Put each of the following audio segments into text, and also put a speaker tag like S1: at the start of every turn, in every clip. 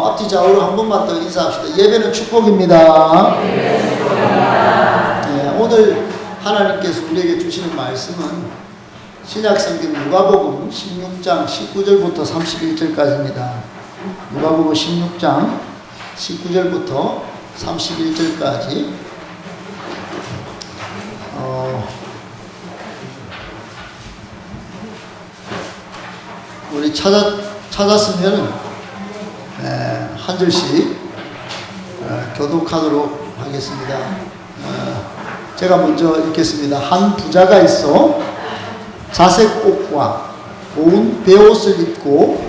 S1: 앞뒤 좌우로 한 번만 더 인사합시다. 예배는 축복입니다. 네, 오늘 하나님께서 우리에게 주시는 말씀은 신약성경 누가복음 16장 19절부터 31절까지입니다. 누가복음 16장 19절부터 31절까지 우리 찾았으면 한 절씩 교독하도록 하겠습니다. 제가 먼저 읽겠습니다. 한 부자가 있어 자색 옷과 고운 베옷을 입고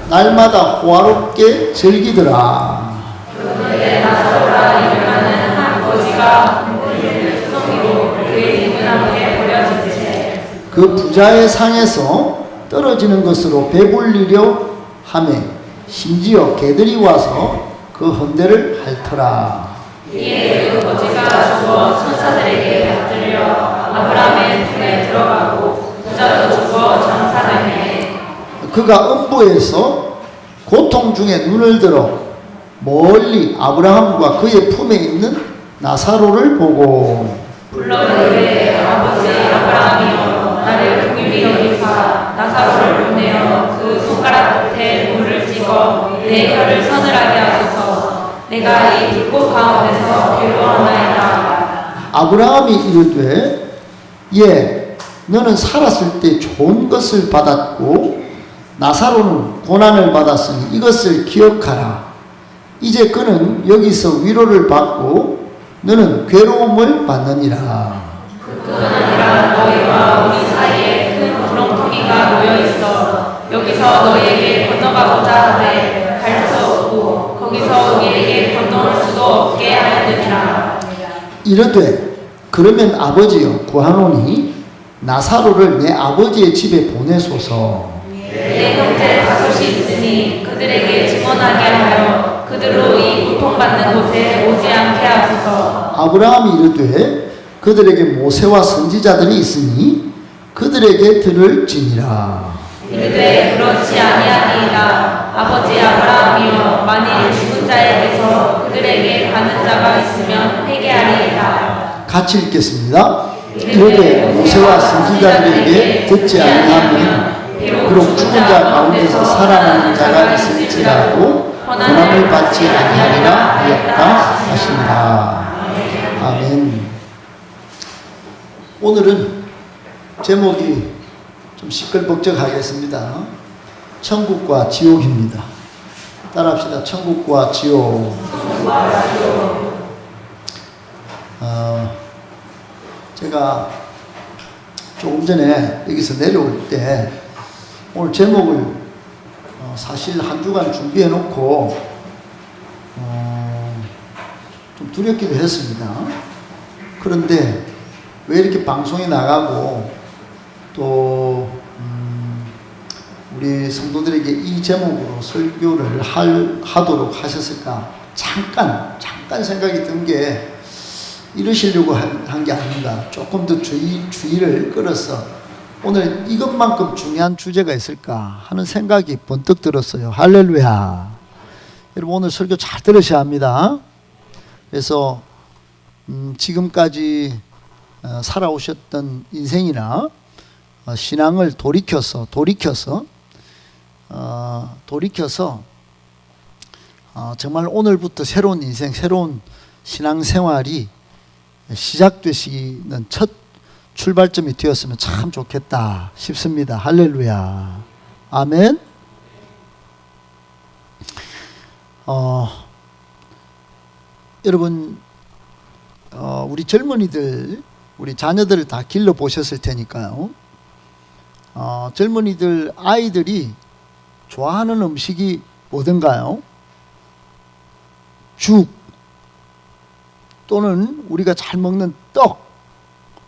S1: 날마다 호화롭게 즐기더라.
S2: 그의 나사로라 이름하는 한 거지가 그를 섬기고 그의 입은 함께 버려진 채
S1: 그 부자의 상에서 떨어지는 것으로 배불리려 하매 심지어 개들이 와서 그 헌대를 핥더라.
S2: 이에 그 거지가 죽어 천사들에게 받들려 아브라함의 품에 들어가고 부자도 죽어 장사되매
S1: 그가 음부에서 고통 중에 눈을 들어 멀리 아브라함과 그의 품에 있는 나사로를 보고
S2: 불러 이르되 아버지 아브라함이여 나를 긍휼히 여기사 나사로를 보내어 그 손가락 끝에 물을 찍어 내 혀를 서늘하게 하소서. 내가 이 불꽃 가운데서 괴로워하나이다.
S1: 아브라함이 이르되 너는 살았을 때 좋은 것을 받았고 나사로는 고난을 받았으니 이것을 기억하라. 이제 그는 여기서 위로를 받고 너는 괴로움을 받느니라.
S2: 그뿐 아니라 너희와 우리 사이에 큰 구렁텅이가 놓여있어 여기서 너희에게 건너가고자 하되 갈 수 없고 거기서 우리에게 건너올 수도 없게 하였느니라.
S1: 이르되 그러면 아버지여 구하노니 나사로를 내 아버지의 집에 보내소서.
S2: 내 형제 다섯이 있으니 그들에게 증언하게 하여 그들로 이 고통받는 곳에 오지 않게 하소서.
S1: 아브라함이 이르되 그들에게 모세와 선지자들이 있으니 그들에게 들을지니라.
S2: 이르되 그렇지 아니하니이다. 아버지 아브라함이여 만일 죽은 자에게서 그들에게 가는 자가 있으면 회개하리이다.
S1: 같이 읽겠습니다. 이르되 모세와 선지자들에게 듣지 아니하면 비록 죽은 자 가운데서 살아나는 자가 있을지라도 고난을 받지 아니하리라 하였다 하신다. 아멘. 오늘은 제목이 좀 시끌벅적하겠습니다. 천국과 지옥입니다. 따라합시다. 천국과 지옥. 제가 조금 전에 여기서 내려올 때 오늘 제목을 사실 한 주간 준비해 놓고 좀 두렵기도 했습니다. 그런데 왜 이렇게 방송에 나가고 또 우리 성도들에게 이 제목으로 설교를 하도록 하셨을까? 잠깐 생각이 든 게 이러시려고 한 게 아닌가. 조금 더 주의를 끌어서 오늘 이것만큼 중요한 주제가 있을까 하는 생각이 번뜩 들었어요. 할렐루야. 여러분 오늘 설교 잘 들으셔야 합니다. 그래서 지금까지 살아오셨던 인생이나 신앙을 돌이켜서 정말 오늘부터 새로운 인생, 새로운 신앙생활이 시작되시는 첫 출발점이 되었으면 참 좋겠다 싶습니다. 할렐루야. 아멘. 여러분 우리 젊은이들, 우리 자녀들을 다 길러 보셨을 테니까요. 젊은이들, 아이들이 좋아하는 음식이 뭐든가요? 죽 또는 우리가 잘 먹는 떡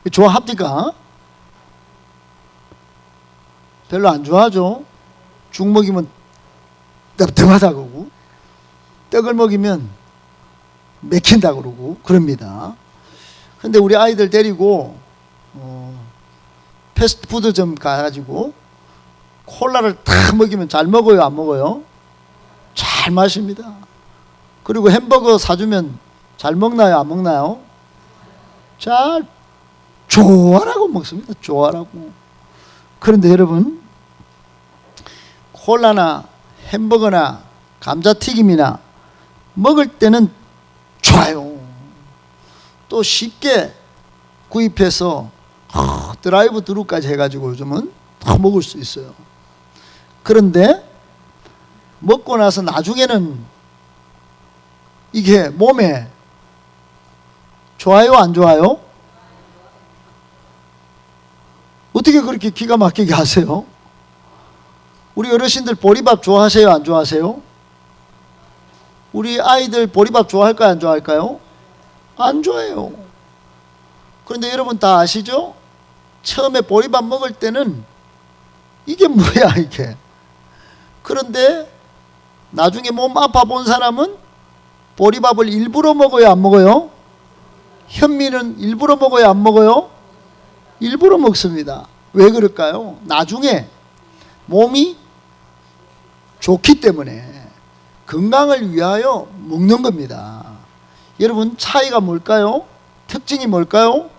S1: 좋아합니까? 별로 안 좋아하죠. 죽 먹이면 떫떫하다 그러고 떡을 먹이면 맥힌다 그러고 그럽니다. 근데 우리 아이들 데리고 패스트푸드점 가가지고 콜라를 탁 먹이면 잘 먹어요, 안 먹어요? 잘 잘 마십니다. 그리고 햄버거 사주면 잘 먹나요? 안 먹나요? 잘 좋아라고 먹습니다. 좋아라고. 그런데 여러분, 콜라나 햄버거나 감자튀김이나 먹을 때는 좋아요. 또 쉽게 구입해서 드라이브 드루까지 해가지고 요즘은 다 먹을 수 있어요. 그런데 먹고 나서 나중에는 이게 몸에 좋아요, 안 좋아요? 어떻게 그렇게 기가 막히게 하세요? 우리 어르신들 보리밥 좋아하세요, 안 좋아하세요? 우리 아이들 보리밥 좋아할까요, 안 좋아할까요? 안 좋아해요. 그런데 여러분 다 아시죠? 처음에 보리밥 먹을 때는 이게 뭐야 이게. 그런데 나중에 몸 아파 본 사람은 보리밥을 일부러 먹어요, 안 먹어요? 현미는 일부러 먹어요, 안 먹어요? 일부러 먹습니다. 왜 그럴까요? 나중에 몸이 좋기 때문에 건강을 위하여 먹는 겁니다. 여러분 차이가 뭘까요? 특징이 뭘까요?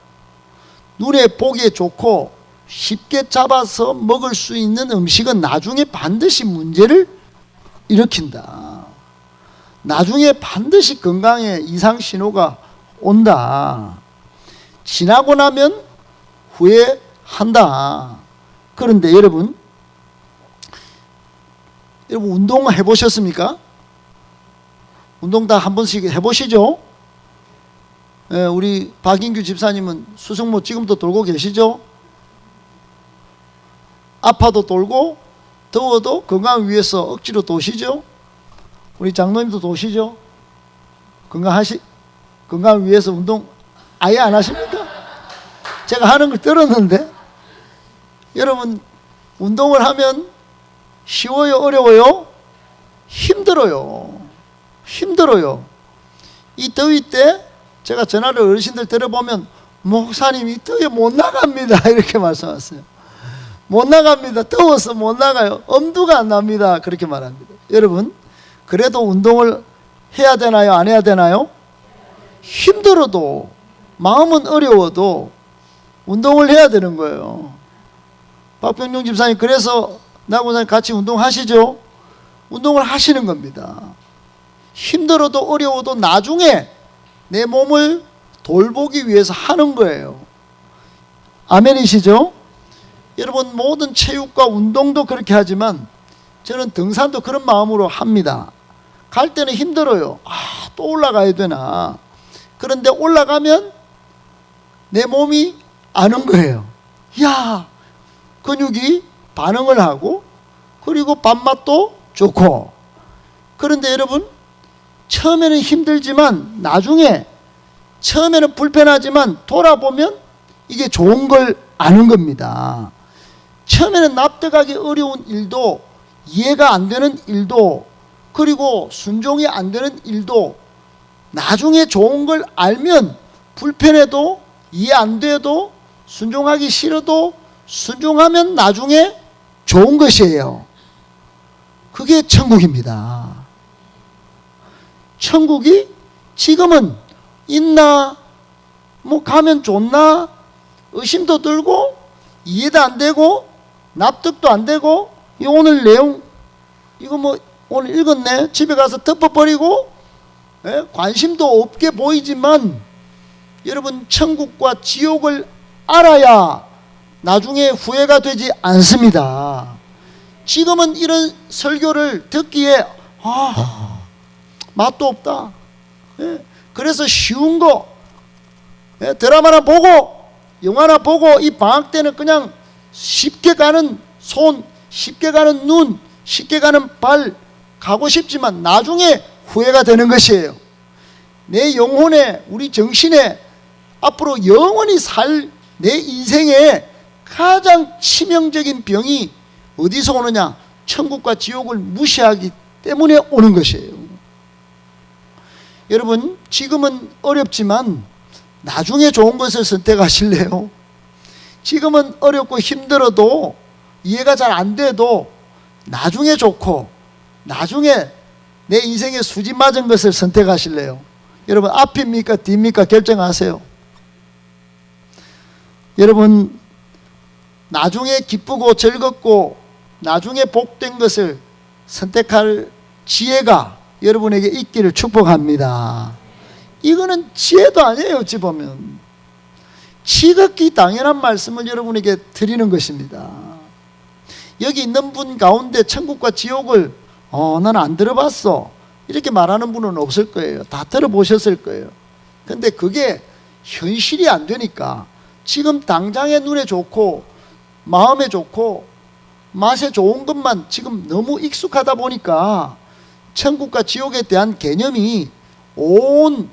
S1: 눈에 보기에 좋고 쉽게 잡아서 먹을 수 있는 음식은 나중에 반드시 문제를 일으킨다. 나중에 반드시 건강에 이상 신호가 온다. 지나고 나면 후회한다. 그런데 여러분 운동 해보셨습니까? 운동 다 한 번씩 해보시죠? 예, 우리 박인규 집사님은 수승모 지금도 돌고 계시죠? 아파도 돌고 더워도 건강을 위해서 억지로 도시죠? 우리 장로님도 도시죠? 건강을 위해서 운동 아예 안 하십니까? 제가 하는 걸 들었는데 여러분 운동을 하면 쉬워요, 어려워요? 힘들어요. 힘들어요. 이 더위 때 제가 전화를 어르신들 들어보면 목사님 이 더위에 못 나갑니다 이렇게 말씀하세요. 못 나갑니다. 더워서 못 나가요. 엄두가 안 납니다. 그렇게 말합니다. 여러분 그래도 운동을 해야 되나요? 안 해야 되나요? 힘들어도 마음은 어려워도 운동을 해야 되는 거예요. 박병용 집사님 그래서 나하고 같이 운동하시죠? 운동을 하시는 겁니다. 힘들어도 어려워도 나중에 내 몸을 돌보기 위해서 하는 거예요. 아멘이시죠? 여러분 모든 체육과 운동도 그렇게 하지만 저는 등산도 그런 마음으로 합니다. 갈 때는 힘들어요. 또 올라가야 되나. 그런데 올라가면 내 몸이 아는 거예요. 야, 근육이 반응을 하고 그리고 밥맛도 좋고. 그런데 여러분 처음에는 힘들지만 나중에 처음에는 불편하지만 돌아보면 이게 좋은 걸 아는 겁니다. 처음에는 납득하기 어려운 일도 이해가 안 되는 일도 그리고 순종이 안 되는 일도 나중에 좋은 걸 알면 불편해도 이해 안 돼도 순종하기 싫어도 순종하면 나중에 좋은 것이에요. 그게 천국입니다. 천국이 지금은 있나 뭐 가면 좋나 의심도 들고 이해도 안 되고 납득도 안 되고 오늘 내용 이거 뭐 오늘 읽었네 집에 가서 덮어버리고 관심도 없게 보이지만 여러분 천국과 지옥을 알아야 나중에 후회가 되지 않습니다. 지금은 이런 설교를 듣기에 맛도 없다. 그래서 쉬운 거 드라마나 보고 영화나 보고 이 방학 때는 그냥 쉽게 가는 손, 쉽게 가는 눈, 쉽게 가는 발 가고 싶지만 나중에 후회가 되는 것이에요. 내 영혼에 우리 정신에 앞으로 영원히 살 내 인생에 가장 치명적인 병이 어디서 오느냐? 천국과 지옥을 무시하기 때문에 오는 것이에요. 여러분 지금은 어렵지만 나중에 좋은 것을 선택하실래요? 지금은 어렵고 힘들어도 이해가 잘 안 돼도 나중에 좋고 나중에 내 인생에 수지 맞은 것을 선택하실래요? 여러분, 앞입니까 뒤입니까 결정하세요. 여러분, 나중에 기쁘고 즐겁고 나중에 복된 것을 선택할 지혜가 여러분에게 있기를 축복합니다. 이거는 지혜도 아니에요. 어찌 보면 지극히 당연한 말씀을 여러분에게 드리는 것입니다. 여기 있는 분 가운데 천국과 지옥을 나는 안 들어봤어 이렇게 말하는 분은 없을 거예요. 다 들어보셨을 거예요. 근데 그게 현실이 안 되니까 지금 당장에 눈에 좋고 마음에 좋고 맛에 좋은 것만 지금 너무 익숙하다 보니까 천국과 지옥에 대한 개념이 온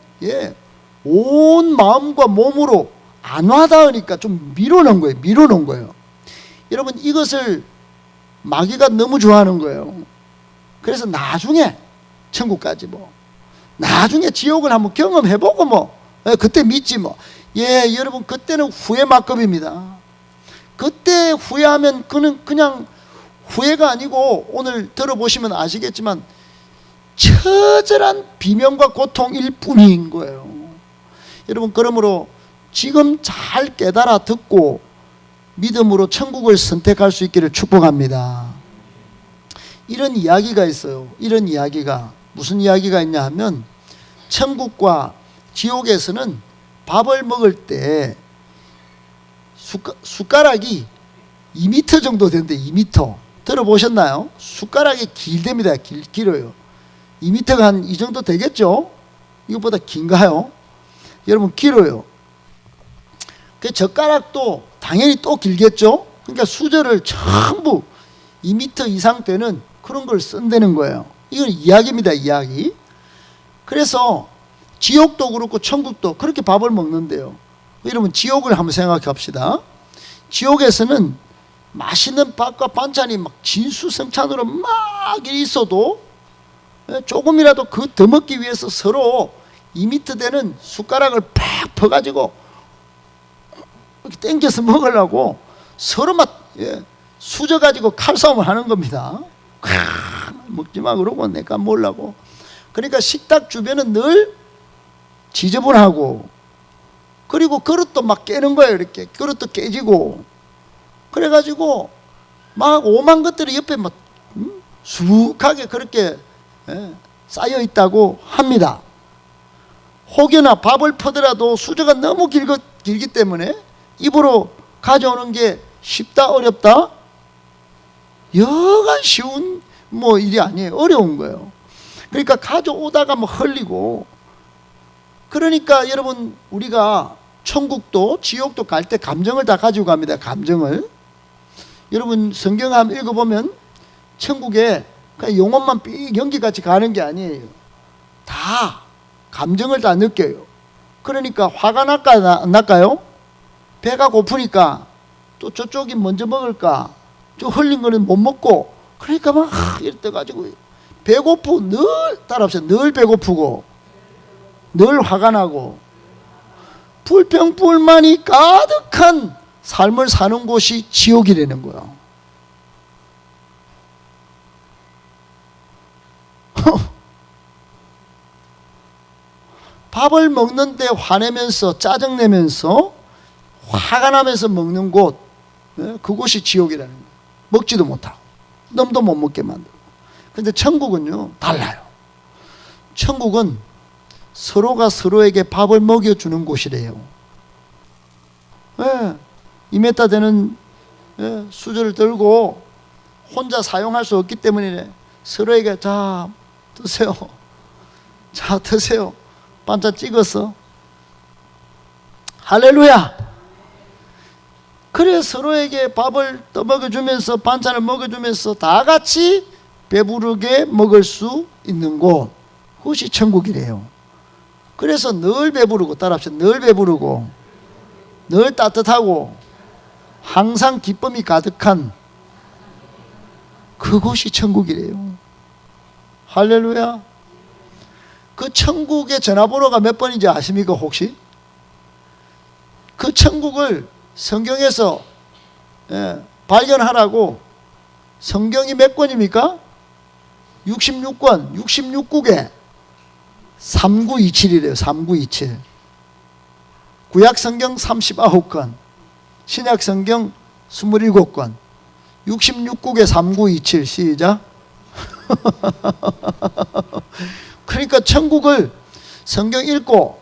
S1: 마음과 몸으로 안 와닿으니까 좀 밀어놓은 거예요. 여러분, 이것을 마귀가 너무 좋아하는 거예요. 그래서 나중에 천국까지 나중에 지옥을 한번 경험해보고 그때 믿지 여러분, 그때는 후회 막급입니다. 그때 후회하면 그냥 후회가 아니고 오늘 들어보시면 아시겠지만 처절한 비명과 고통일 뿐인 거예요. 여러분, 그러므로 지금 잘 깨달아 듣고 믿음으로 천국을 선택할 수 있기를 축복합니다. 이런 이야기가 있어요. 이런 이야기가 무슨 이야기가 있냐 하면 천국과 지옥에서는 밥을 먹을 때 숟가락이 2m 정도 되는데 2m 들어보셨나요? 숟가락이 길답니다. 길어요. 2m가 한 이 정도 되겠죠? 이것보다 긴가요? 여러분, 길어요. 그 젓가락도 당연히 또 길겠죠? 그러니까 수저를 전부 2m 이상 되는 그런 걸 쓴다는 거예요. 이건 이야기입니다. 이야기. 그래서 지옥도 그렇고 천국도 그렇게 밥을 먹는데요. 여러분, 지옥을 한번 생각해 봅시다. 지옥에서는 맛있는 밥과 반찬이 막 진수성찬으로 막 있어도 조금이라도 그 더 먹기 위해서 서로 2m 되는 숟가락을 팍 퍼가지고 이렇게 땡겨서 먹으려고 서로 막 수저가지고 칼싸움을 하는 겁니다. 먹지 마 그러고 내가 먹으려고. 그러니까 식탁 주변은 늘 지저분하고, 그리고 그릇도 막 깨는 거예요. 이렇게 그릇도 깨지고, 그래가지고 막 오만 것들이 옆에 막 수북하게 그렇게 쌓여 있다고 합니다. 혹여나 밥을 퍼더라도 수저가 너무 길기 때문에 입으로 가져오는 게 쉽다 어렵다? 여간 쉬운 일이 아니에요. 어려운 거예요. 그러니까 가져오다가 흘리고. 그러니까 여러분, 우리가 천국도 지옥도 갈 때 감정을 다 가지고 갑니다. 감정을. 여러분, 성경 한번 읽어보면 천국에 그냥 영혼만 삑 연기같이 가는 게 아니에요. 다 감정을 다 느껴요. 그러니까 화가 날까 안 날까요? 배가 고프니까 또 저쪽이 먼저 먹을까, 저 흘린 거는 못 먹고, 그러니까 막 이렇게 떠가지고 늘 따라합시다. 늘 배고프고 늘 화가 나고 불평불만이 가득한 삶을 사는 곳이 지옥이라는 거야. 밥을 먹는데 화내면서 짜증내면서 화가 나면서 먹는 곳, 그곳이 지옥이라는 거예요. 먹지도 못하고 놈도 못 먹게 만들고. 그런데 천국은요 달라요. 천국은 서로가 서로에게 밥을 먹여주는 곳이래요. 2m 되는 수저를 들고 혼자 사용할 수 없기 때문에 서로에게 자 드세요, 자 드세요, 반찬 찍어서. 할렐루야. 그래 서로에게 밥을 떠먹여주면서 반찬을 먹여주면서 다 같이 배부르게 먹을 수 있는 곳, 그것이 천국이래요. 그래서 늘 배부르고, 따라합시다. 늘 배부르고 늘 따뜻하고 항상 기쁨이 가득한 그곳이 천국이래요. 할렐루야. 그 천국의 전화번호가 몇 번인지 아십니까 혹시? 그 천국을 성경에서 발견하라고 성경이 몇 권입니까? 66권, 66국에 3927이래요. 3927. 구약성경 39권, 신약성경 27권, 66국에 3927. 시작. 그러니까 천국을 성경 읽고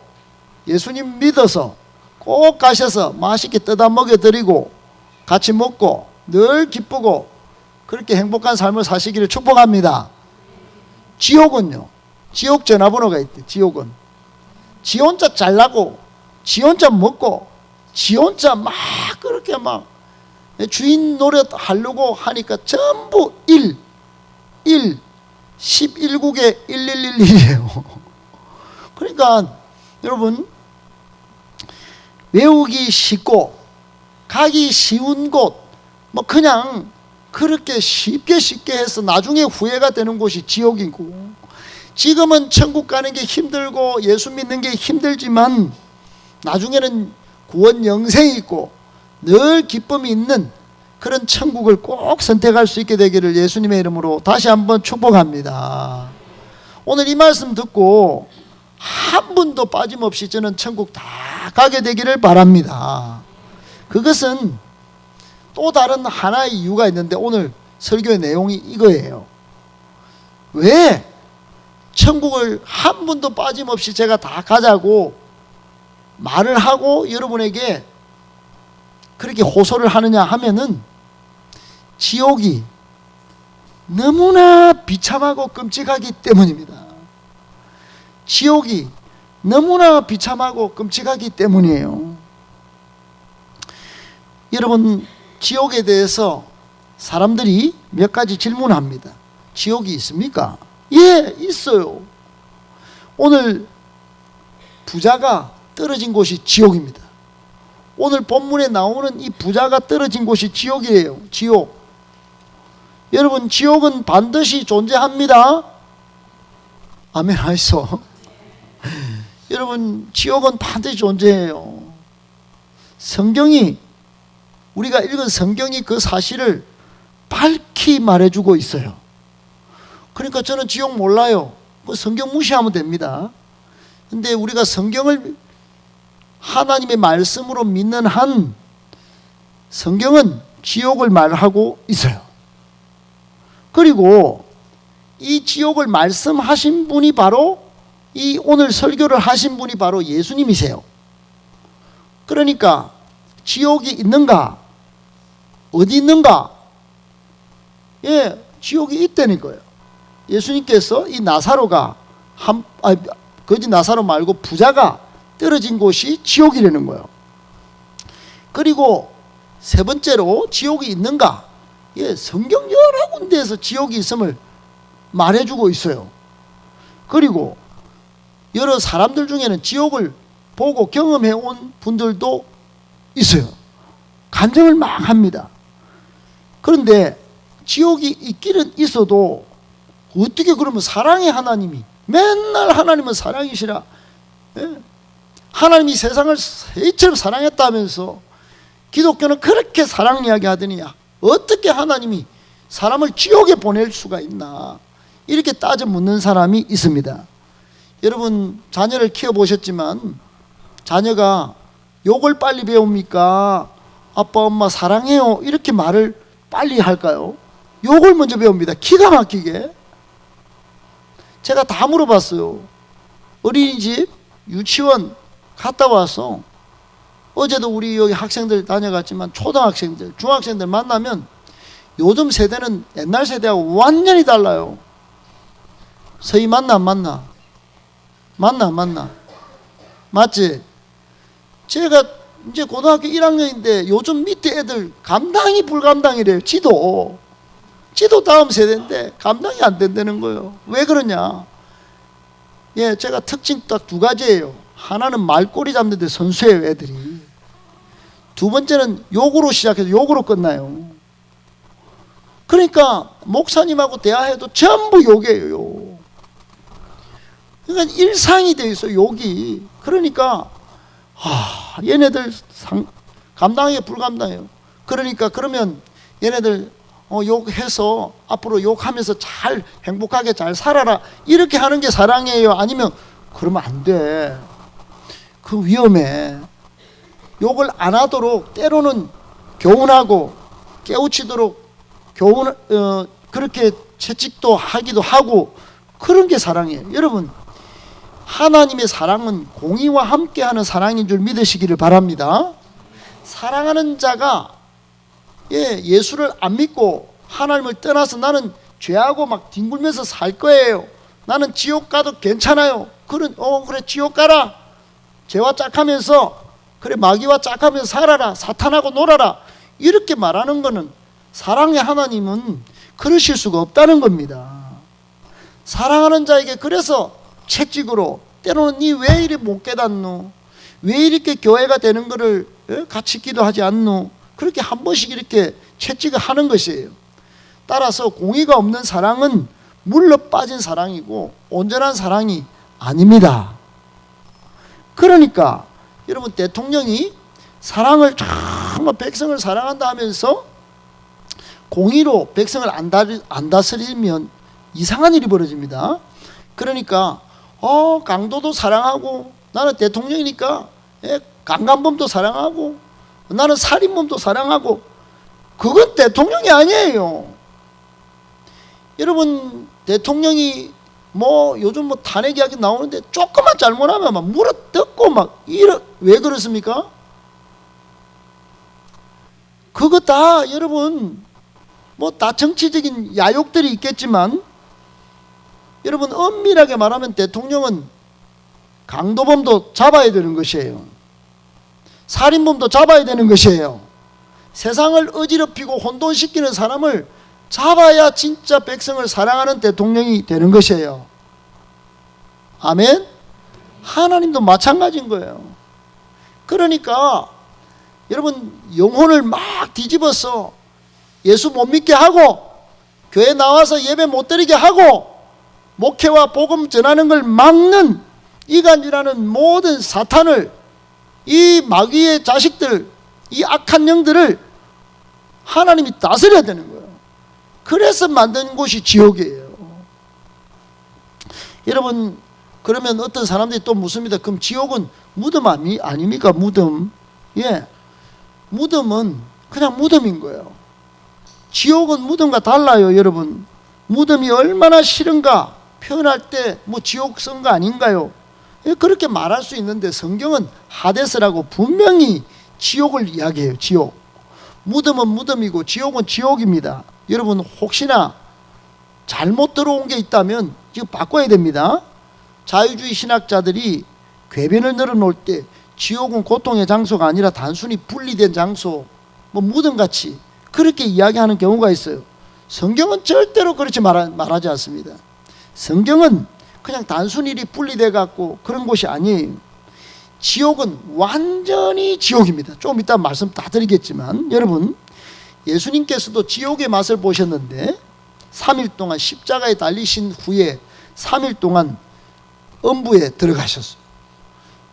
S1: 예수님 믿어서 꼭 가셔서 맛있게 뜯어 먹여드리고 같이 먹고 늘 기쁘고 그렇게 행복한 삶을 사시기를 축복합니다. 지옥은요, 지옥 전화번호가 있대. 지옥은 지 혼자 잘나고 지 혼자 먹고 지 혼자 막 그렇게 막 주인 노릇 하려고 하니까 전부 1 11국에 1111이에요. 그러니까 여러분, 외우기 쉽고 가기 쉬운 곳, 뭐 그냥 그렇게 쉽게 해서 나중에 후회가 되는 곳이 지옥이고, 지금은 천국 가는 게 힘들고 예수 믿는 게 힘들지만 나중에는 구원 영생이 있고 늘 기쁨이 있는 그런 천국을 꼭 선택할 수 있게 되기를 예수님의 이름으로 다시 한번 축복합니다. 오늘 이 말씀 듣고 한 분도 빠짐없이 저는 천국 다 가게 되기를 바랍니다. 그것은 또 다른 하나의 이유가 있는데 오늘 설교의 내용이 이거예요. 왜 천국을 한 분도 빠짐없이 제가 다 가자고 말을 하고 여러분에게 그렇게 호소를 하느냐 하면은, 지옥이 너무나 비참하고 끔찍하기 때문입니다. 지옥이 너무나 비참하고 끔찍하기 때문이에요. 여러분, 지옥에 대해서 사람들이 몇 가지 질문합니다. 지옥이 있습니까? 예, 있어요. 오늘 부자가 떨어진 곳이 지옥입니다. 오늘 본문에 나오는 이 부자가 떨어진 곳이 지옥이에요. 지옥. 여러분, 지옥은 반드시 존재합니다. 아멘 하이소. 여러분, 지옥은 반드시 존재해요. 성경이, 우리가 읽은 성경이 그 사실을 밝히 말해주고 있어요. 그러니까 저는 지옥 몰라요. 성경 무시하면 됩니다. 근데 우리가 성경을 하나님의 말씀으로 믿는 한 성경은 지옥을 말하고 있어요. 그리고 이 지옥을 말씀하신 분이 바로, 이 오늘 설교를 하신 분이 바로 예수님이세요. 그러니까 지옥이 있는가? 어디 있는가? 예, 지옥이 있다는 거예요. 예수님께서 이 나사로가 거지 나사로 말고 부자가 떨어진 곳이 지옥이라는 거예요. 그리고 세 번째로 지옥이 있는가? 예, 성경 여러 군데에서 지옥이 있음을 말해주고 있어요. 그리고 여러 사람들 중에는 지옥을 보고 경험해 온 분들도 있어요. 간증을 막 합니다. 그런데 지옥이 있기는 있어도 어떻게 그러면 사랑의 하나님이, 맨날 하나님은 사랑이시라, 예? 하나님이 세상을 새처럼 사랑했다면서 기독교는 그렇게 사랑 이야기 하더니 어떻게 하나님이 사람을 지옥에 보낼 수가 있나, 이렇게 따져 묻는 사람이 있습니다. 여러분, 자녀를 키워보셨지만 자녀가 욕을 빨리 배웁니까? 아빠 엄마 사랑해요 이렇게 말을 빨리 할까요? 욕을 먼저 배웁니다. 기가 막히게. 제가 다 물어봤어요. 어린이집, 유치원 갔다 와서, 어제도 우리 여기 학생들 다녀갔지만 초등학생들, 중학생들 만나면 요즘 세대는 옛날 세대하고 완전히 달라요. 서희 만나 안 만나? 만나 안 만나? 맞지? 제가 이제 고등학교 1학년인데 요즘 밑에 애들 감당이 불감당이래요. 지도 다음 세대인데 감당이 안 된다는 거예요. 왜 그러냐? 예, 제가 특징 딱 두 가지예요. 하나는 말꼬리 잡는 데 선수예요, 애들이. 두 번째는 욕으로 시작해서 욕으로 끝나요. 그러니까 목사님하고 대화해도 전부 욕이에요. 그러니까 일상이 돼 있어요, 욕이. 그러니까 얘네들 감당하기 불감당해요. 그러니까 그러면 얘네들 욕해서 앞으로 욕하면서 잘 행복하게 잘 살아라, 이렇게 하는 게 사랑이에요? 아니면 그러면 안 돼, 그 위험해. 욕을 안 하도록 때로는 교훈하고 깨우치도록 그렇게 채찍도 하기도 하고, 그런 게 사랑이에요. 여러분, 하나님의 사랑은 공의와 함께하는 사랑인 줄 믿으시기를 바랍니다. 사랑하는 자가 예수를 안 믿고 하나님을 떠나서 나는 죄하고 막 뒹굴면서 살 거예요, 나는 지옥 가도 괜찮아요, 그래 지옥 가라, 죄와 짝하면서, 그래 마귀와 짝하면서 살아라, 사탄하고 놀아라, 이렇게 말하는 것은 사랑의 하나님은 그러실 수가 없다는 겁니다. 사랑하는 자에게 그래서 채찍으로, 때로는 니 왜 이리 못 깨닫노, 왜 이렇게 교회가 되는 것을 같이 기도하지 않노, 그렇게 한 번씩 이렇게 채찍을 하는 것이에요. 따라서 공의가 없는 사랑은 물러 빠진 사랑이고 온전한 사랑이 아닙니다. 그러니까 여러분, 대통령이 사랑을 정말 백성을 사랑한다 하면서 공의로 백성을 안 다스리면 이상한 일이 벌어집니다. 그러니까 강도도 사랑하고, 나는 대통령이니까 강간범도 사랑하고, 나는 살인범도 사랑하고, 그건 대통령이 아니에요. 여러분, 대통령이 요즘 탄핵 이야기 나오는데 조금만 잘못하면 막 물어뜯고 왜 그렇습니까? 그거 다 여러분 다 정치적인 야욕들이 있겠지만, 여러분 엄밀하게 말하면 대통령은 강도범도 잡아야 되는 것이에요. 살인범도 잡아야 되는 것이에요. 세상을 어지럽히고 혼돈시키는 사람을 잡아야 진짜 백성을 사랑하는 대통령이 되는 것이에요. 아멘? 하나님도 마찬가지인 거예요. 그러니까 여러분, 영혼을 막 뒤집어서 예수 못 믿게 하고, 교회 나와서 예배 못 드리게 하고, 목회와 복음 전하는 걸 막는 이간질하는 모든 사탄을, 이 마귀의 자식들, 이 악한 영들을 하나님이 다스려야 되는 거예요. 그래서 만든 곳이 지옥이에요. 여러분, 그러면 어떤 사람들이 또 묻습니다. 그럼 지옥은 무덤 아닙니까? 무덤. 무덤은 그냥 무덤인 거예요. 지옥은 무덤과 달라요. 여러분, 무덤이 얼마나 싫은가 표현할 때 지옥 쓴 거 아닌가요? 그렇게 말할 수 있는데 성경은 하데스라고 분명히 지옥을 이야기해요. 지옥. 무덤은 무덤이고 지옥은 지옥입니다. 여러분, 혹시나 잘못 들어온 게 있다면 지금 바꿔야 됩니다. 자유주의 신학자들이 궤변을 늘어놓을 때 지옥은 고통의 장소가 아니라 단순히 분리된 장소, 무덤같이 그렇게 이야기하는 경우가 있어요. 성경은 절대로 그렇게 말하지 않습니다. 성경은 그냥 단순히 분리돼 갖고 그런 곳이 아니에요. 지옥은 완전히 지옥입니다. 좀 이따 말씀 다 드리겠지만, 여러분, 예수님께서도 지옥의 맛을 보셨는데 3일 동안 십자가에 달리신 후에 3일 동안 음부에 들어가셨어요.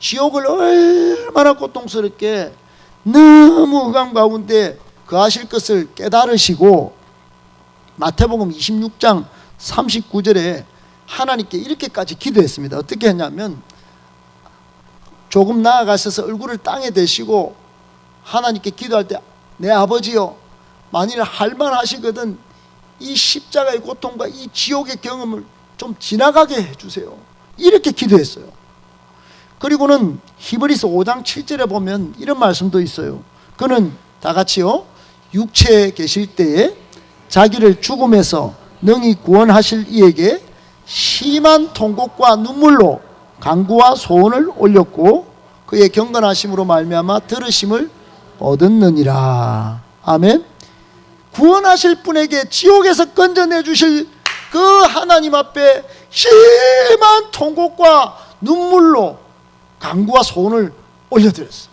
S1: 지옥을 얼마나 고통스럽게 너무 흑암 가운데 거하실 것을 깨달으시고, 마태복음 26장 39절에 하나님께 이렇게까지 기도했습니다. 어떻게 했냐면, 조금 나아가셔서 얼굴을 땅에 대시고 하나님께 기도할 때, 내 아버지요, 만일 할만하시거든 이 십자가의 고통과 이 지옥의 경험을 좀 지나가게 해주세요, 이렇게 기도했어요. 그리고는 히브리서 5장 7절에 보면 이런 말씀도 있어요. 그는 다 같이요, 육체에 계실 때에 자기를 죽음에서 능히 구원하실 이에게 심한 통곡과 눈물로 간구와 소원을 올렸고, 그의 경건하심으로 말미암아 들으심을 얻었느니라. 아멘. 구원하실 분에게 지옥에서 건져내 주실 그 하나님 앞에 심한 통곡과 눈물로 간구와 소원을 올려드렸어요.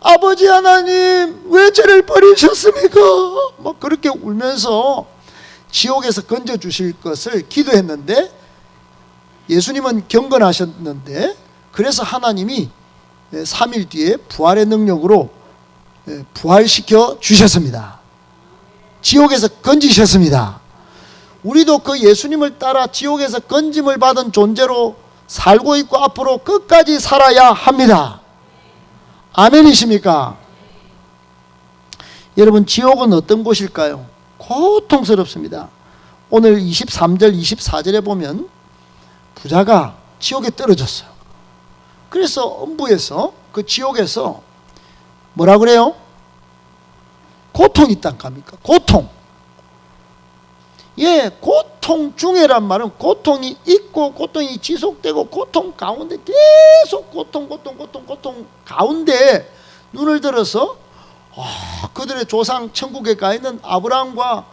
S1: 아버지 하나님, 왜 저를 버리셨습니까? 그렇게 울면서 지옥에서 건져주실 것을 기도했는데, 예수님은 경건하셨는데, 그래서 하나님이 3일 뒤에 부활의 능력으로 부활시켜 주셨습니다. 지옥에서 건지셨습니다. 우리도 그 예수님을 따라 지옥에서 건짐을 받은 존재로 살고 있고 앞으로 끝까지 살아야 합니다. 아멘이십니까? 여러분, 지옥은 어떤 곳일까요? 고통스럽습니다. 오늘 23절 24절에 보면 부자가 지옥에 떨어졌어요. 그래서 음부에서, 그 지옥에서 뭐라 그래요? 고통이 있단 겁니까? 고통. 예, 고통 중에란 말은 고통이 있고 고통이 지속되고 고통 가운데 계속 고통 가운데 눈을 들어서 그들의 조상 천국에 가 있는 아브라함과,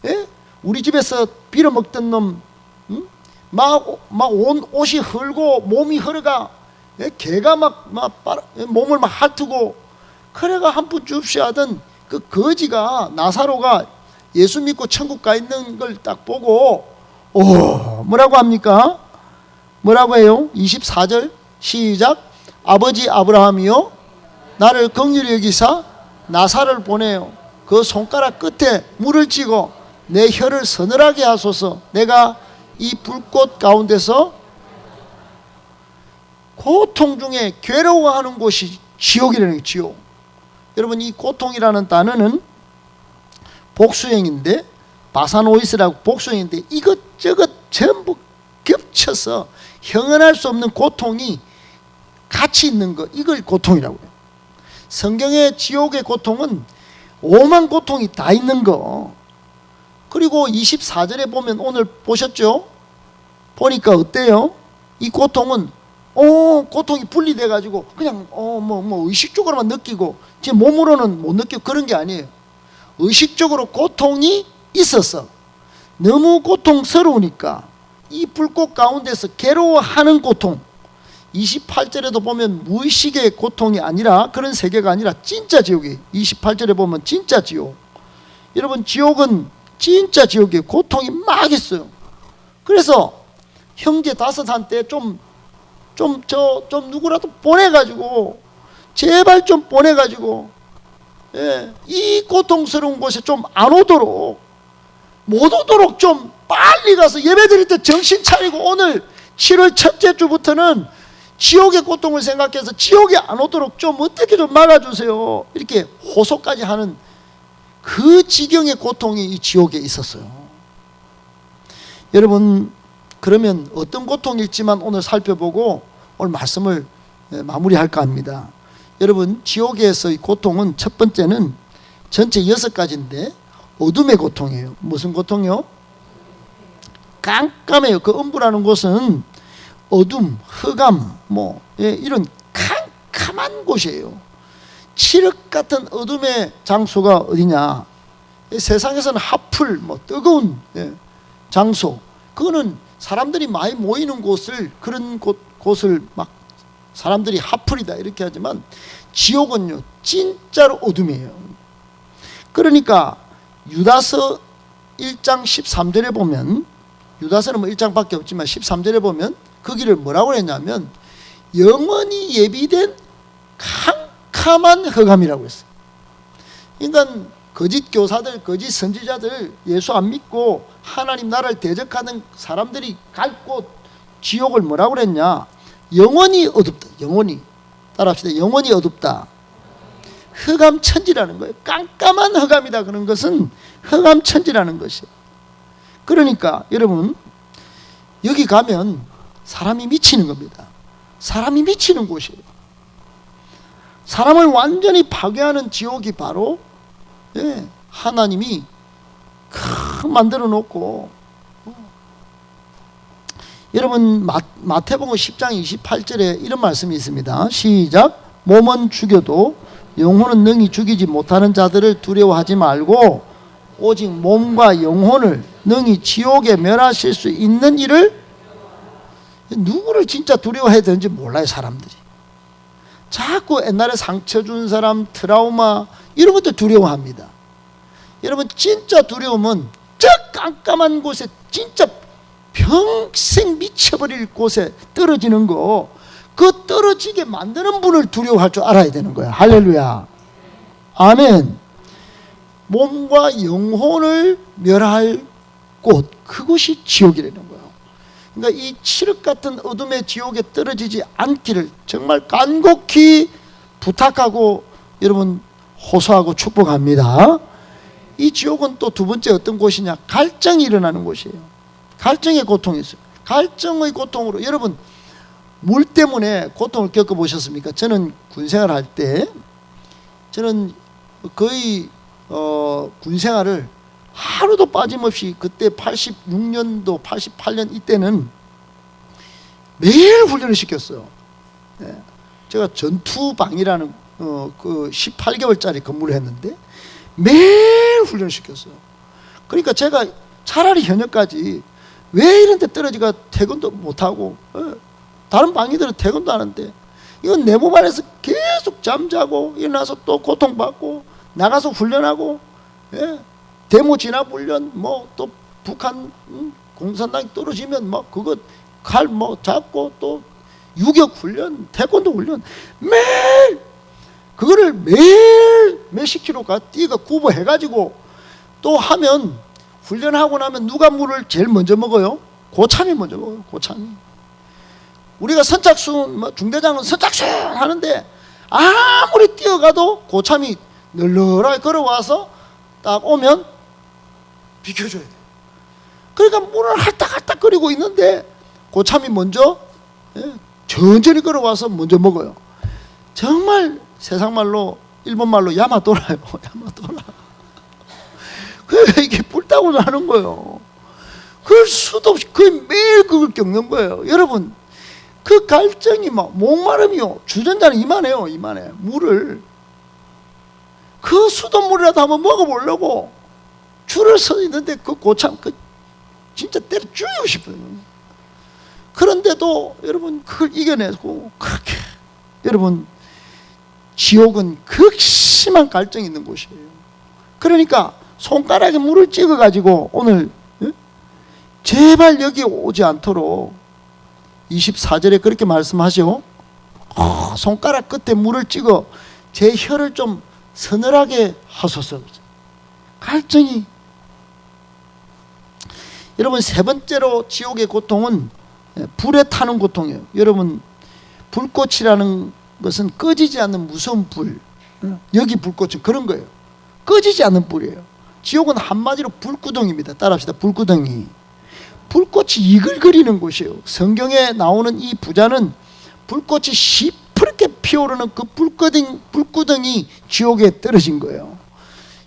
S1: 예? 우리 집에서 빌어먹던 놈, 막 온 옷이 흘고 몸이 흐르가, 예? 개가 몸을 막 핥고 그래가 한 푼 줍시 하던 그 거지가, 나사로가 예수 믿고 천국 가 있는 걸 딱 보고 뭐라고 합니까? 뭐라고 해요? 24절 시작. 아버지 아브라함이요, 나를 긍휼히 여기사 나사를 보내요. 그 손가락 끝에 물을 찌고 내 혀를 서늘하게 하소서. 내가 이 불꽃 가운데서, 고통 중에 괴로워하는 곳이 지옥이라는 거예요. 지옥. 여러분, 이 고통이라는 단어는 복수형인데, 바사노이스라고 복수형인데, 이것저것 전부 겹쳐서 형언할 수 없는 고통이 같이 있는 것, 이걸 고통이라고 해요. 성경의 지옥의 고통은 오만 고통이 다 있는 거. 그리고 24절에 보면, 오늘 보셨죠? 보니까 어때요? 이 고통은 고통이 분리돼 가지고 그냥 의식적으로만 느끼고 제 몸으로는 못 느끼고 그런 게 아니에요. 의식적으로 고통이 있어서 너무 고통스러우니까 이 불꽃 가운데서 괴로워하는 고통. 28절에도 보면 무의식의 고통이 아니라, 그런 세계가 아니라 진짜 지옥이에요. 28절에 보면 진짜 지옥. 여러분, 지옥은 진짜 지옥이에요. 고통이 막 있어요. 그래서 형제 5한테 좀 누구라도 보내가지고, 제발 좀 보내가지고, 예, 이 고통스러운 곳에 좀 안 오도록, 못 오도록 좀 빨리 가서 예배 드릴 때 정신 차리고, 오늘 7월 첫째 주부터는 지옥의 고통을 생각해서 지옥에 안 오도록 좀 어떻게 좀 막아주세요. 이렇게 호소까지 하는 그 지경의 고통이 이 지옥에 있었어요. 여러분, 그러면 어떤 고통일지만 오늘 살펴보고 오늘 말씀을 마무리할까 합니다. 여러분, 지옥에서의 고통은 첫 번째는 전체 6가지인데 어둠의 고통이에요. 무슨 고통이요? 깜깜해요. 그 음부라는 곳은 어둠, 흑암, 이런 캄캄한 곳이에요. 칠흑 같은 어둠의 장소가 어디냐? 세상에서는 하풀, 뜨거운 장소, 그거는 사람들이 많이 모이는 곳을, 그런 곳을 막 사람들이 하풀이다 이렇게 하지만, 지옥은요 진짜로 어둠이에요. 그러니까 유다서 1장 13절에 보면, 유다서는 1장밖에 없지만 13절에 보면 거기를 뭐라고 했냐면 영원히 예비된 캄캄한 흑암이라고 했어요. 그러니까 거짓 교사들, 거짓 선지자들, 예수 안 믿고 하나님 나라를 대적하는 사람들이 갈 곳, 지옥을 뭐라고 그랬냐? 영원히 어둡다. 영원히. 따라합시다. 영원히 어둡다. 흑암천지라는 거예요. 깜깜한 흑암이다. 그런 것은 흑암천지라는 것이에요. 그러니까 여러분, 여기 가면 사람이 미치는 겁니다. 사람이 미치는 곳이에요. 사람을 완전히 파괴하는 지옥이 바로 하나님이 만들어 놓고, 여러분, 마태복음 10장 28절에 이런 말씀이 있습니다. 시작. 몸은 죽여도 영혼은 능히 죽이지 못하는 자들을 두려워하지 말고 오직 몸과 영혼을 능히 지옥에 멸하실 수 있는 이를, 누구를 진짜 두려워해야 되는지 몰라요. 사람들이 자꾸 옛날에 상처 준 사람, 트라우마 이런 것도 두려워합니다. 여러분, 진짜 두려움은 저 깜깜한 곳에, 진짜 평생 미쳐버릴 곳에 떨어지는 거, 그 떨어지게 만드는 분을 두려워할 줄 알아야 되는 거야. 할렐루야. 아멘. 몸과 영혼을 멸할 곳, 그것이 지옥이라는 거예요. 그러니까 이 칠흑 같은 어둠의 지옥에 떨어지지 않기를 정말 간곡히 부탁하고 여러분 호소하고 축복합니다. 이 지옥은 또 두 번째 어떤 곳이냐? 갈증이 일어나는 곳이에요. 갈증의 고통이 있어요. 갈증의 고통으로 여러분 물 때문에 고통을 겪어보셨습니까? 저는 군생활 할 때 저는 거의 군생활을 하루도 빠짐없이 그때 86년도 88년 이때는 매일 훈련을 시켰어요. 네. 제가 전투방이라는 그 18개월짜리 근무를 했는데 매일 훈련을 시켰어요. 그러니까 제가 차라리 현역까지 왜 이런 데 떨어지가 퇴근도 못하고 다른 방위들은 퇴근도 하는데 이건 내 몸 안에서 계속 잠자고 일어나서 또 고통받고 나가서 훈련하고 데모 진압 훈련 뭐 또 북한 공산당이 떨어지면 뭐 그거 칼 뭐 잡고 또 유격 훈련 태권도 훈련 매일 그거를 매일 몇십 킬로가 뛰가 구보해가지고 또 하면 훈련하고 나면 누가 물을 제일 먼저 먹어요? 고참이 먼저 먹어요. 고참이. 우리가 선착순 뭐 중대장은 선착순 하는데 아무리 뛰어가도 고참이 널널하게 걸어와서 딱 오면 비켜줘야 돼. 그러니까 물을 할딱할딱 끓이고 있는데 고참이 먼저 천천히 걸어와서 먼저 먹어요. 정말 세상말로 일본말로 야마토라요. 야마토라. 그 이게 불타고 나는 거예요. 그럴 수도 없이 거의 매일 그걸 겪는 거예요. 여러분 그 갈증이 막 목마름이요. 주전자는 이만해요. 이만해. 물을 그 수돗물이라도 한번 먹어보려고 줄을 서 있는데 그 고참 그 진짜 때려 죽이고 싶어요. 그런데도 여러분 그걸 이겨내고 그렇게 여러분 지옥은 극심한 갈증이 있는 곳이에요. 그러니까 손가락에 물을 찍어 가지고 오늘 제발 여기 오지 않도록 24절에 그렇게 말씀하죠. 손가락 끝에 물을 찍어 제 혀를 좀 서늘하게 하소서. 갈증이. 여러분 세 번째로 지옥의 고통은 불에 타는 고통이에요. 여러분 불꽃이라는 것은 꺼지지 않는 무서운 불. 여기 불꽃은 그런 거예요. 꺼지지 않는 불이에요. 지옥은 한마디로 불구덩이입니다. 따라합시다. 불구덩이. 불꽃이 이글거리는 곳이에요. 성경에 나오는 이 부자는 불꽃이 시퍼렇게 피어오르는 그 불구덩이 지옥에 떨어진 거예요.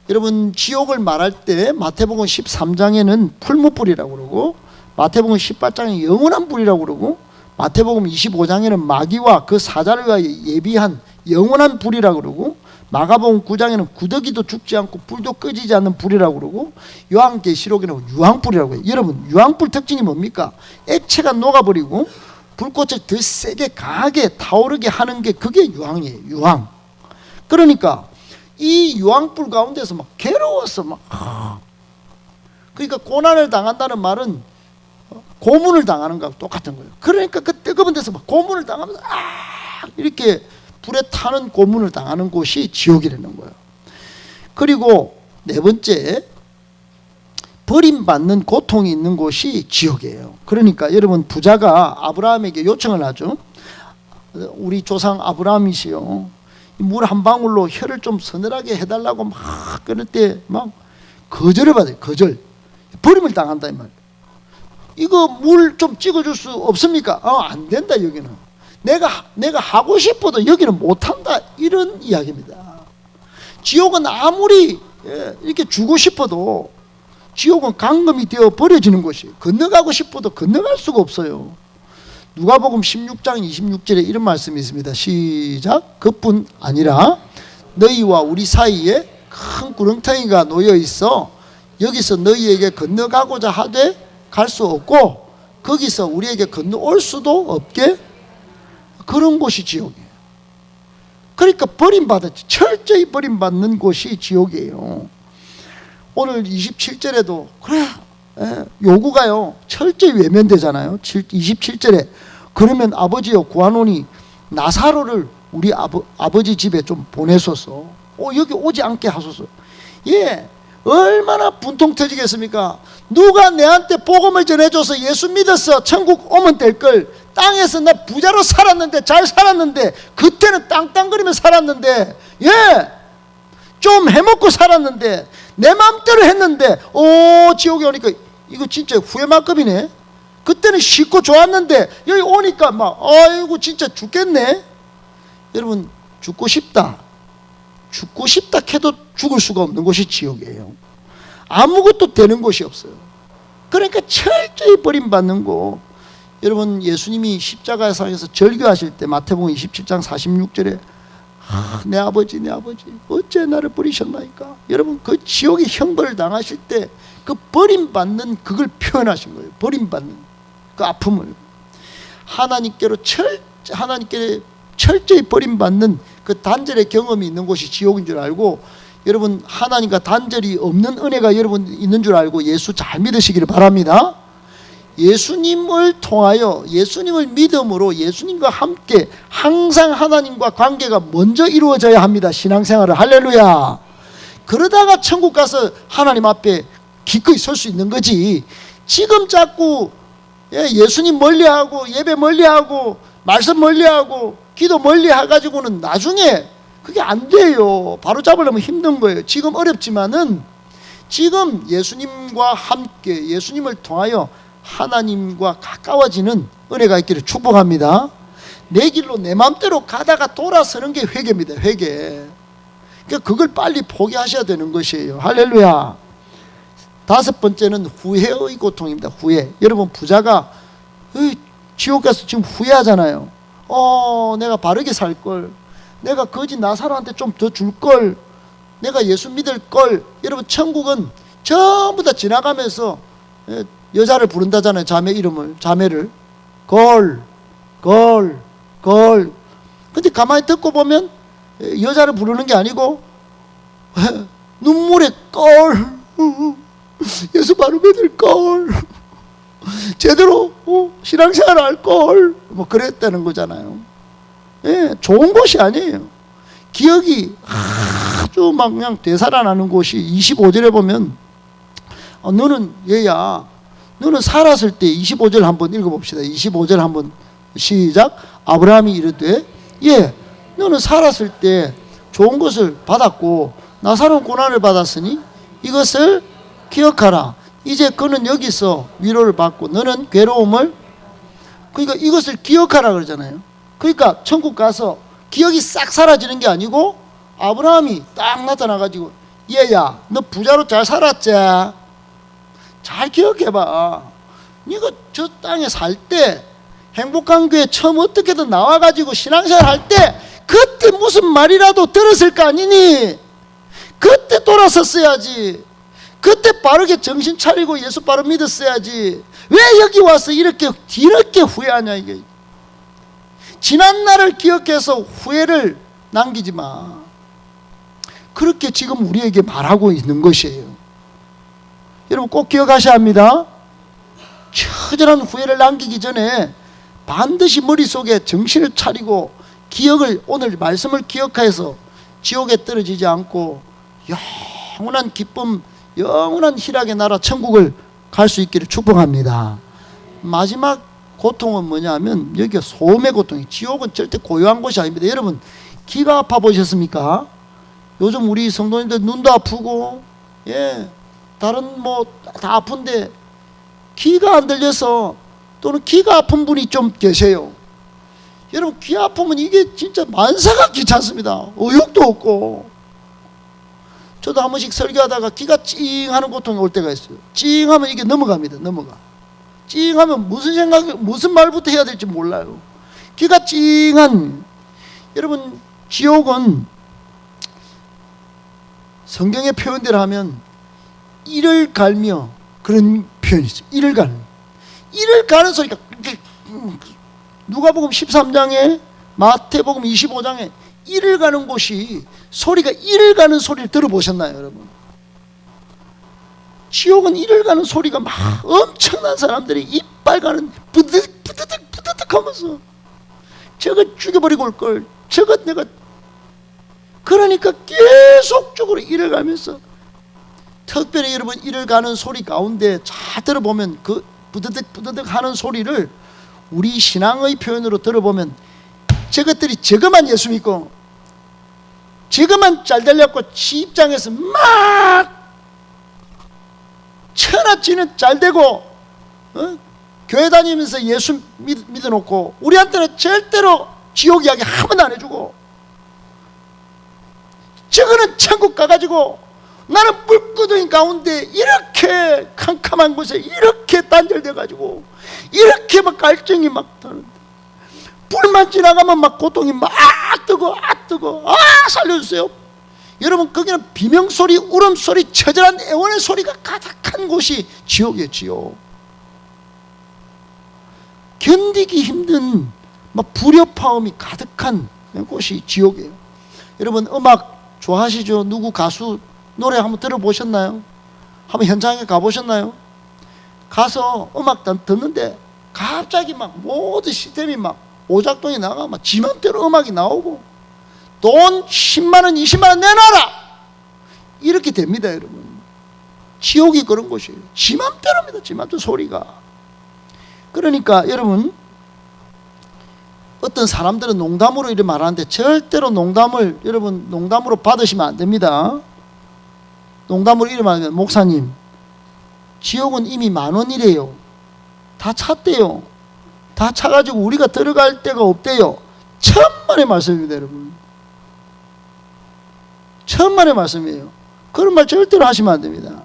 S1: 여러분 지옥을 말할 때 마태복음 13장에는 풀무불이라고 그러고 마태복음 18장에 영원한 불이라고 그러고 마태복음 25장에는 마귀와 그 사자를 위하여 예비한 영원한 불이라고 그러고 마가복음 9장에는 구더기도 죽지 않고 불도 꺼지지 않는 불이라고 그러고 요한계시록에는 유황불이라고 해요. 여러분 유황불 특징이 뭡니까? 액체가 녹아버리고 불꽃을 더 세게 강하게 타오르게 하는 게 그게 유황이에요. 유황. 그러니까 이 유황불 가운데서 막 괴로워서 막 그러니까 고난을 당한다는 말은 고문을 당하는 거하고 똑같은 거예요. 그러니까 그 뜨거운 데서 막 고문을 당하면서 이렇게 불에 타는 고문을 당하는 곳이 지옥이라는 거예요. 그리고 네 번째 버림받는 고통이 있는 곳이 지옥이에요. 그러니까 여러분 부자가 아브라함에게 요청을 하죠. 우리 조상 아브라함이시요 물 한 방울로 혀를 좀 서늘하게 해달라고 막 그럴 때 막 거절을 받아요. 거절. 버림을 당한다 이 말이에요. 이거 물 좀 찍어줄 수 없습니까? 안 된다 여기는. 내가 하고 싶어도 여기는 못한다 이런 이야기입니다. 지옥은 아무리 이렇게 주고 싶어도 지옥은 감금이 되어 버려지는 곳이에요. 건너가고 싶어도 건너갈 수가 없어요. 누가복음 16장 26절에 이런 말씀이 있습니다. 시작. 그뿐 아니라 너희와 우리 사이에 큰 구렁텅이가 놓여 있어 여기서 너희에게 건너가고자 하되 갈 수 없고 거기서 우리에게 건너올 수도 없게 그런 곳이 지옥이에요. 그러니까 버림받았지. 철저히 버림받는 곳이 지옥이에요. 오늘 27절에도 그래 요구가요 철저히 외면되잖아요. 27절에 그러면 아버지여 구하노니 나사로를 우리 아버지 집에 좀 보내소서. 여기 오지 않게 하소서. 예, 얼마나 분통 터지겠습니까? 누가 내한테 복음을 전해줘서 예수 믿어서 천국 오면 될 걸, 땅에서 나 부자로 살았는데, 잘 살았는데, 그때는 땅땅거리며 살았는데, 예, 좀 해먹고 살았는데, 내 마음대로 했는데, 지옥에 오니까 이거 진짜 후회만큼이네. 그때는 쉽고 좋았는데 여기 오니까 막 아이고 진짜 죽겠네. 여러분, 죽고 싶다 해도 죽을 수가 없는 곳이 지옥이에요. 아무것도 되는 곳이 없어요. 그러니까 철저히 버림받는 곳. 여러분, 예수님이 십자가상에서 절규하실 때 마태복음 27장 46절에 내 아버지 어째 나를 버리셨나이까. 여러분, 그 지옥의 형벌을 당하실 때 그 버림받는 그걸 표현하신 거예요. 버림받는 그 아픔을 하나님께 철저히 버림받는 그 단절의 경험이 있는 곳이 지옥인 줄 알고, 여러분, 하나님과 단절이 없는 은혜가 여러분 있는 줄 알고 예수 잘 믿으시기를 바랍니다. 예수님을 통하여, 예수님을 믿음으로 예수님과 함께 항상 하나님과 관계가 먼저 이루어져야 합니다. 신앙생활을. 할렐루야. 그러다가 천국 가서 하나님 앞에 기꺼이 설 수 있는 거지. 지금 자꾸 예수님 멀리하고 예배 멀리하고 말씀 멀리하고 기도 멀리 해가지고는 나중에 그게 안 돼요. 바로 잡으려면 힘든 거예요. 지금 어렵지만은 지금 예수님과 함께 예수님을 통하여 하나님과 가까워지는 은혜가 있기를 축복합니다. 내 길로 내 마음대로 가다가 돌아서는 게 회개입니다. 회개. 그러니까 그걸 빨리 포기하셔야 되는 것이에요. 할렐루야. 다섯 번째는 후회의 고통입니다. 후회. 여러분, 부자가 지옥 가서 지금 후회하잖아요. 내가 바르게 살걸, 내가 거짓 나사로한테 좀 더 줄걸, 내가 예수 믿을걸. 여러분, 천국은 전부 다 지나가면서 여자를 부른다잖아요. 자매 이름을, 자매를 걸. 근데 가만히 듣고 보면 여자를 부르는 게 아니고 눈물에 걸, 예수 바로 믿을걸, 제대로 신앙생활 할걸, 뭐 그랬다는 거잖아요. 예, 좋은 곳이 아니에요. 기억이 아주 막 그냥 되살아나는 곳이 25절에 보면 너는 얘야, 너는 살았을 때 25절 한번 읽어봅시다. 25절 한번 시작. 아브라함이 이르되 너는 살았을 때 좋은 것을 받았고 나사로운 고난을 받았으니 이것을 기억하라. 이제 그는 여기서 위로를 받고 너는 괴로움을, 그러니까 이것을 기억하라 그러잖아요. 그러니까 천국 가서 기억이 싹 사라지는 게 아니고 아브라함이 딱 나타나가지고 얘야, 너 부자로 잘 살았지? 잘 기억해봐. 네가 저 땅에 살 때 행복한 교회 처음 어떻게든 나와가지고 신앙생활 할 때 그때 무슨 말이라도 들었을 거 아니니? 그때 돌아섰어야지. 그때 빠르게 정신 차리고 예수 바로 믿었어야지. 왜 여기 와서 이렇게 뒤늦게 후회하냐. 이게 지난 날을 기억해서 후회를 남기지 마. 그렇게 지금 우리에게 말하고 있는 것이에요. 여러분, 꼭 기억하셔야 합니다. 처절한 후회를 남기기 전에 반드시 머릿속에 정신을 차리고 기억을, 오늘 말씀을 기억해서 지옥에 떨어지지 않고 영원한 기쁨, 영원한 희락의 나라 천국을 갈 수 있기를 축복합니다. 마지막 고통은 뭐냐면 여기가 소음의 고통이, 지옥은 절대 고요한 곳이 아닙니다. 여러분, 귀가 아파 보셨습니까? 요즘 우리 성도님들 눈도 아프고 다른 뭐 다 아픈데 귀가 안 들려서, 또는 귀가 아픈 분이 좀 계세요. 여러분, 귀 아프면 이게 진짜 만사가 귀찮습니다. 의욕도 없고. 저도 한 번씩 설교하다가 귀가 찡하는 고통이 올 때가 있어요. 찡하면 이게 넘어갑니다. 넘어가. 찡하면 무슨 말부터 해야 될지 몰라요. 귀가 찡한. 여러분, 지옥은 성경의 표현대로 하면 이를 갈며, 그런 표현이 있어요. 이를 가는 소리가, 누가복음 13장에 마태복음 25장에 이를 가는 곳이, 소리가 이를 가는 소리를 들어보셨나요, 여러분? 지옥은 이를 가는 소리가 막 엄청난 사람들이 이빨 가는 부드득 하면서 저거 죽여버리고 올 걸, 저거 내가, 그러니까 계속적으로 이를 가면서 특별히 여러분 이를 가는 소리 가운데 잘 들어보면 그 부드득 부드득 하는 소리를 우리 신앙의 표현으로 들어보면 저것들이 저것만 예수 믿고 저것만 잘 되려고 지 입장에서 막 천하지는 잘 되고 교회 다니면서 예수 믿어놓고 우리한테는 절대로 지옥 이야기 한 번도 안 해주고 저거는 천국 가가지고 나는 물구덩이 가운데 이렇게 캄캄한 곳에 이렇게 단절돼가지고 이렇게 막 갈증이 막 타는데 불만 지나가면 막 고통이 막 뜨고 살려주세요. 여러분 거기는 비명소리 울음소리 처절한 애원의 소리가 가득한 곳이 지옥이에요. 지옥. 견디기 힘든 막 불협화음이 가득한 곳이 지옥이에요. 여러분 음악 좋아하시죠? 누구 가수 노래 한번 들어보셨나요? 한번 현장에 가보셨나요? 가서 음악 듣는데 갑자기 막 모든 시스템이 막 오작동이 나가 막 지 맘대로 음악이 나오고 돈 10만원 20만원 내놔라 이렇게 됩니다. 여러분 지옥이 그런 곳이에요. 지 맘대로입니다. 지 맘대로 소리가. 그러니까 여러분 어떤 사람들은 농담으로 이렇게 말하는데 절대로 농담을 여러분 농담으로 받으시면 안 됩니다. 농담으로 이렇게 말하면 목사님 지옥은 이미 10,000원이래요. 다 찼대요. 다 차가지고 우리가 들어갈 데가 없대요. 천만의 말씀입니다. 여러분 천만의 말씀이에요. 그런 말 절대로 하시면 안 됩니다.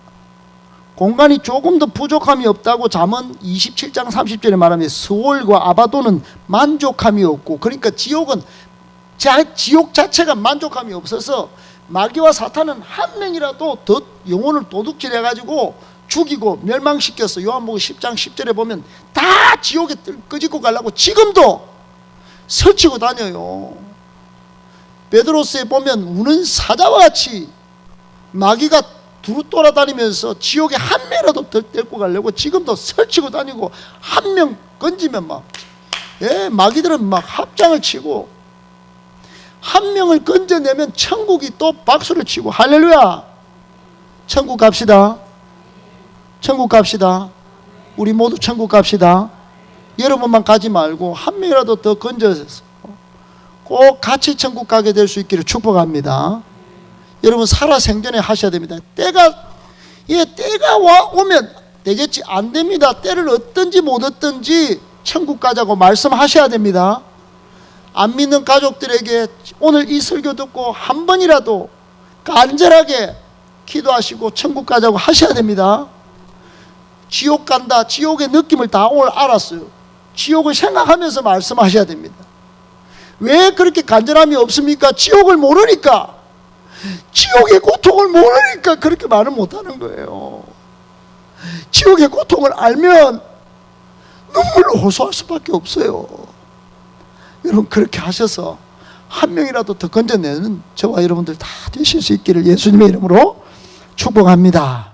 S1: 공간이 조금 더 부족함이 없다고 잠언 27장 30절에 말하면 스올과 아바도는 만족함이 없고 그러니까 지옥은 지옥 자체가 만족함이 없어서 마귀와 사탄은 한 명이라도 더 영혼을 도둑질해 가지고 죽이고 멸망시켜서 요한복음 10장 10절에 보면 다 지옥에 끄집고 가려고 지금도 설치고 다녀요. 베드로스에 보면 우는 사자와 같이 마귀가 두루 돌아다니면서 지옥에 한 명이라도 더 데리고 가려고 지금도 설치고 다니고 한 명 건지면 막 마귀들은 막 합장을 치고 한 명을 건져내면 천국이 또 박수를 치고 할렐루야 천국 갑시다. 천국 갑시다. 우리 모두 천국 갑시다. 여러분만 가지 말고 한 명이라도 더 건져서 꼭 같이 천국 가게 될 수 있기를 축복합니다. 여러분 살아 생전에 하셔야 됩니다. 때가 오면 되겠지 안 됩니다. 때를 얻든지 못 얻든지 천국 가자고 말씀하셔야 됩니다. 안 믿는 가족들에게 오늘 이 설교 듣고 한 번이라도 간절하게 기도하시고 천국 가자고 하셔야 됩니다. 지옥 간다 지옥의 느낌을 다 오늘 알았어요. 지옥을 생각하면서 말씀하셔야 됩니다. 왜 그렇게 간절함이 없습니까? 지옥을 모르니까 지옥의 고통을 모르니까 그렇게 말을 못하는 거예요. 지옥의 고통을 알면 눈물로 호소할 수밖에 없어요. 여러분 그렇게 하셔서 한 명이라도 더 건져내는 저와 여러분들 다 되실 수 있기를 예수님의 이름으로 축복합니다.